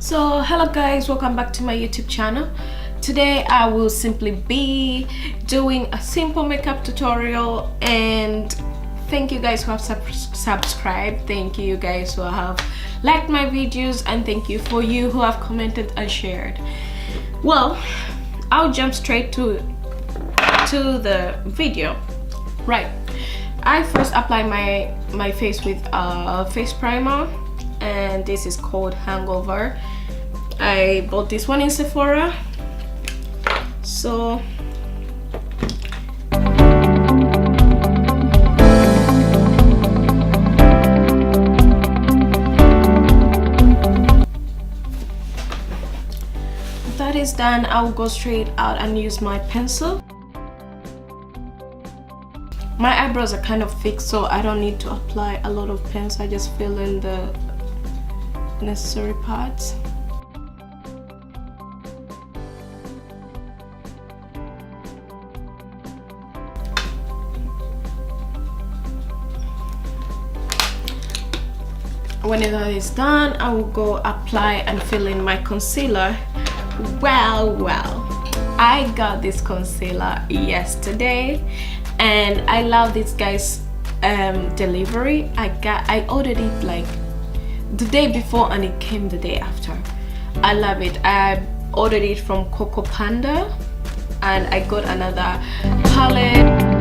So hello guys, welcome back to my YouTube channel. Today I will simply be doing a simple makeup tutorial, and thank you guys who have subscribed, thank you guys who have liked my videos, and thank you for you who have commented and shared. Well, I'll jump straight to the video. Right, I first apply my face with a face primer, and this is called Hangover. I bought this one in Sephora. So that is done, I'll go straight out and use my pencil. My eyebrows are kind of thick, so I don't need to apply a lot of pencil. I just fill in the necessary parts. When that is done, I will go apply and fill in my concealer. Well, I got this concealer yesterday, and I love this guy's delivery. I ordered it like the day before and it came the day after. I love it. I ordered it from Coco Panda, and I got another palette.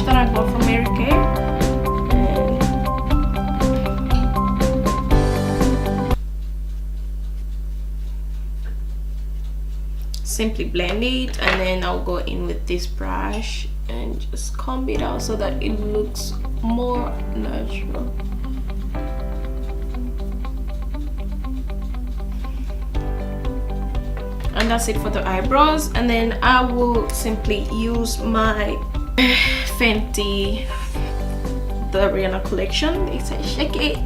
That I bought from marykay, simply blend it, and then I'll go in with this brush and just comb it out so that it looks more natural. And that's it for the eyebrows, and then I will simply use my Fenty, the Rihanna collection. It's a Shake It.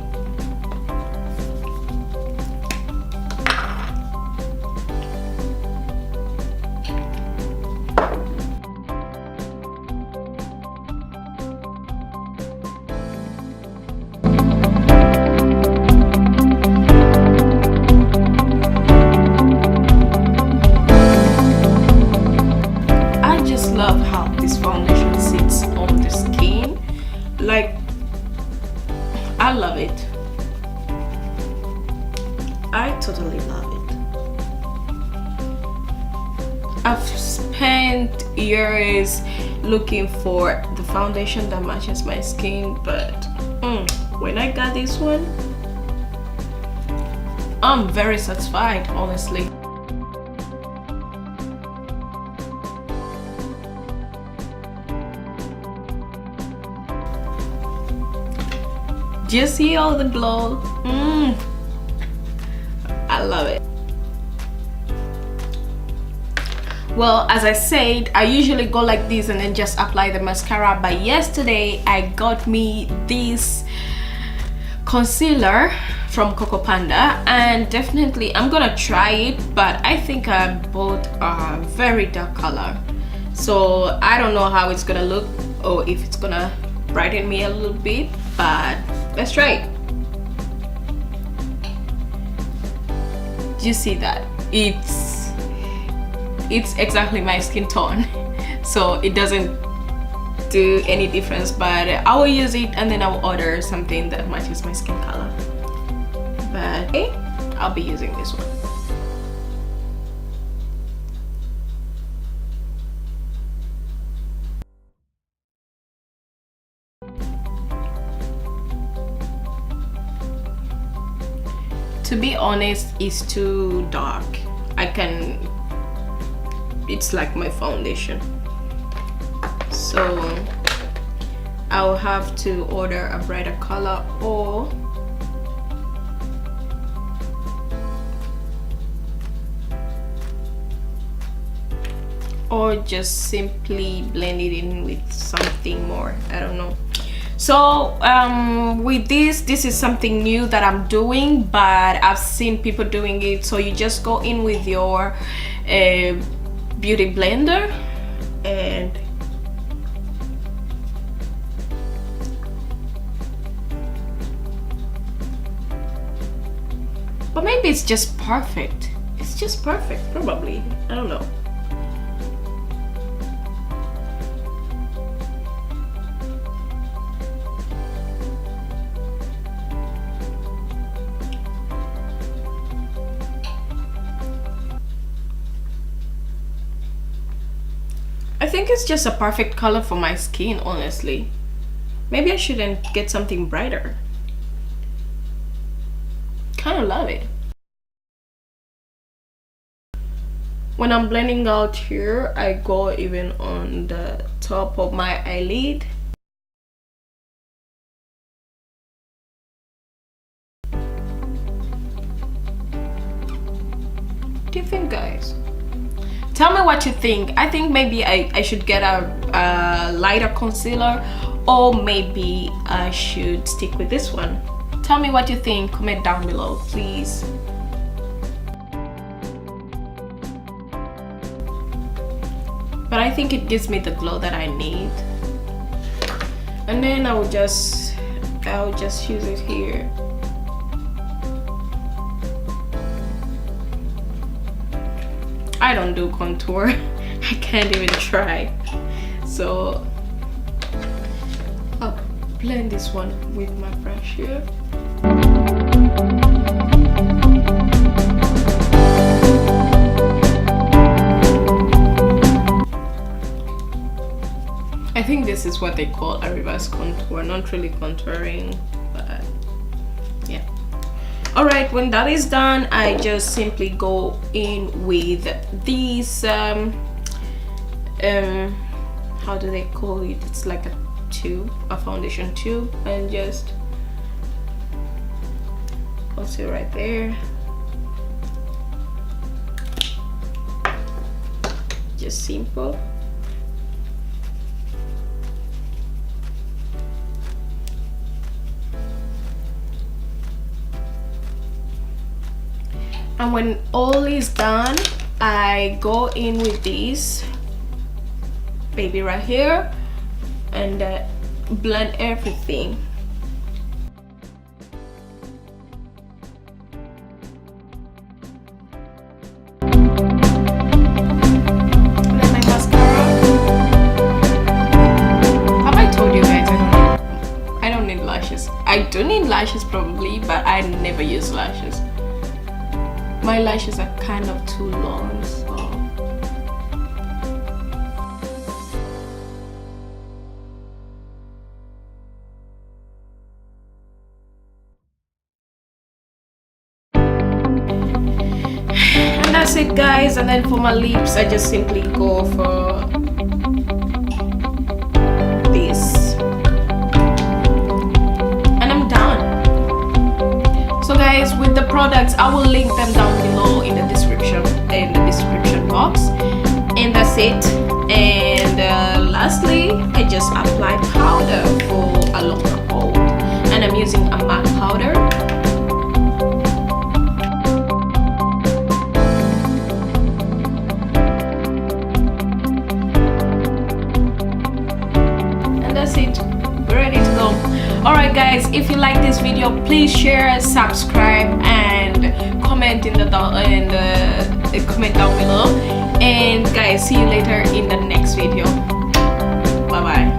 I just love how this foundation sits on the skin. Like, I love it. I totally love it. I've spent years looking for the foundation that matches my skin, but when I got this one, I'm very satisfied, honestly. Do you see all the glow? I love it. Well, as I said, I usually go like this and then just apply the mascara, but yesterday I got me this concealer from Coco Panda, and definitely I'm gonna try it, but I think I bought a very dark color, so I don't know how it's gonna look or if it's gonna brighten me a little bit, but let's try it. Do you see that? It's exactly my skin tone, so it doesn't do any difference, but I will use it and then I will order something that matches my skin color. But hey, I'll be using this one. To be honest, it's too dark. It's like my foundation. so I'll have to order a brighter color or just simply blend it in with something more. I don't know. So with this is something new that I'm doing, but I've seen people doing it. So you just go in with your beauty blender and but maybe it's just perfect. It's just perfect, probably. I don't know. I think it's just a perfect color for my skin, honestly. Maybe I shouldn't get something brighter. Kind of love it. When I'm blending out here, I go even on the top of my eyelid. What do you think, guys? Tell me what you think. I think maybe I should get a lighter concealer, or maybe I should stick with this one. Tell me what you think. Comment down below, please. But I think it gives me the glow that I need. And then I'll just use it here. I don't do contour. I can't even try. So I'll blend this one with my brush here. I think this is what they call a reverse contour. Not really contouring, but yeah. Alright, when that is done, I just simply go in with these how do they call it? It's like a tube, a foundation tube, and just place it right there. Just simple. And when all is done, I go in with this baby right here and blend everything. And then my mascara. Have I told you guys I don't need lashes? I do need lashes probably, but I never use lashes. My lashes are kind of too long, so and that's it, guys. And then for my lips, I just simply go for this, and I'm done. So guys, with the products, I will link them down below in the description box, and that's it. And lastly, I just applied powder for a longer hold, and I'm using a matte powder. And that's it. We're ready to go. Alright guys, if you like this video, please share, subscribe, and comment in the comment down below. And guys, see you later in the next video. Bye bye.